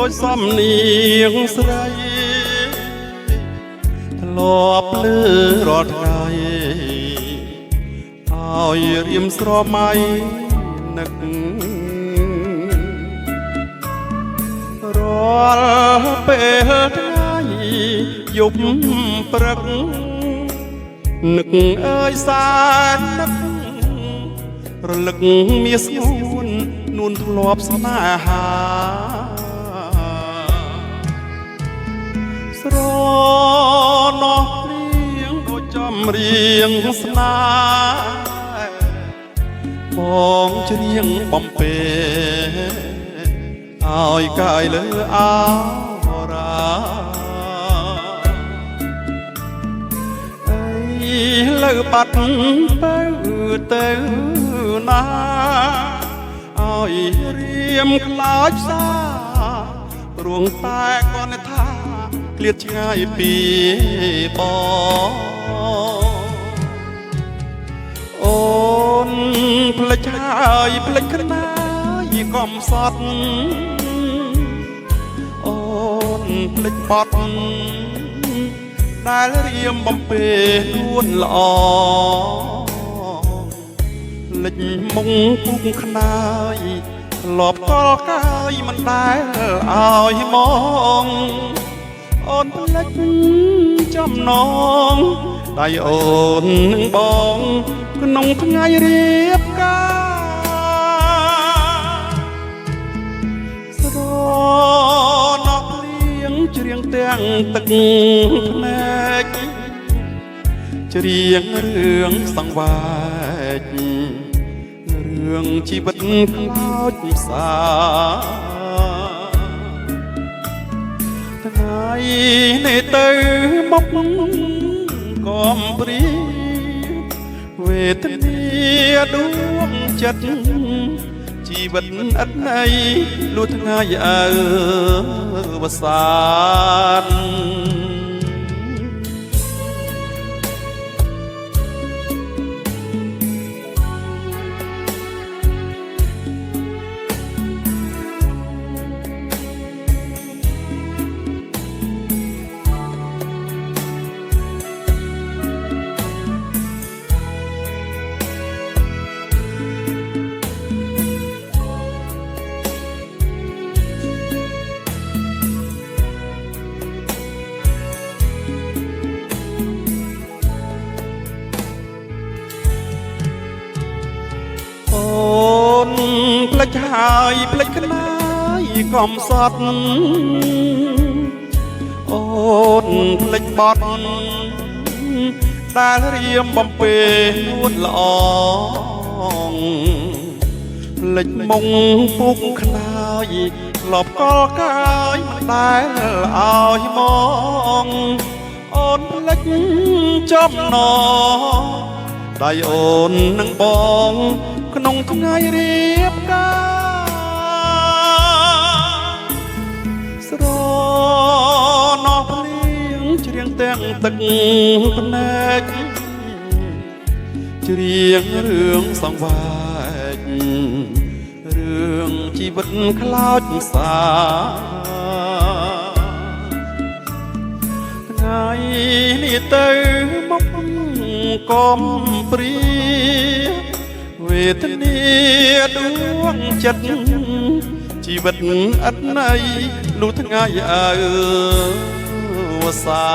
ដោយសំនៀងស្រីធ្លាប់លឺរាល់ថ្ងៃឲ្យរៀមស្រមៃនឹករាល់ពេលថ្ងៃយប់ព្រឹកនឹកអើយសានឹករលឹកមាសស្ងួននួនធ្លាប់ស្នេហាស្រណោះរៀងដូចចំរៀងស្នេហ៍បងច្រៀងបំពេឲ្យកាយលើអរាអីលើបាត់ទៅណាឲ្យរៀមខ្លោចផ្សាព្រោះតែគាត់ថាក្លៀតឆ្ងាយពីបងអូនផ្លេចហើយផ្លេចក្នាយកុំសត់អូនផ្លេចបត់ដែលរៀមបំពេនួនល្អលិចមុងពុកខ្នាយធ្លាប់កលកាយមិនដែលឲ្យមកអូនផ្លេចចំណងដៃអូននឹងបងក្នុងថ្ងៃរៀបការស្រណោះលៀងច្រៀងទាំងទឹកភ្នែកច្រៀងរឿងសង្វាចរឿងជីវិតខ្លោចផ្សាថ្ងៃនេះទៅមកកំព្រាវេទនាដួងចិត្តជីវិតឥតន័យលុះថ្ងៃអើវសានផ្លេចហើយផ្លេចក្នាយកុំសត់អូនផ្លេចបត់ដែលរៀមបំពេនួនល្អផ្លេចមុងពុកខ្នាយធ្លាប់កលកាយមិនដែលឲ្យមកអូនផ្លេចចំណងដៃអូននឹងបងក្នុងថ្ងៃរៀបការស្រណោះភ្លៀងច្រៀងទាំងទឹកភ្នែកច្រៀងរឿងសង្វាចរឿងជីវិតខ្លោចផ្សាថ្ងៃនេះទៅមកកំព្រាវេទនាដួងចិត្តជីវិតឥតន័យលុះថ្ងៃអើវសា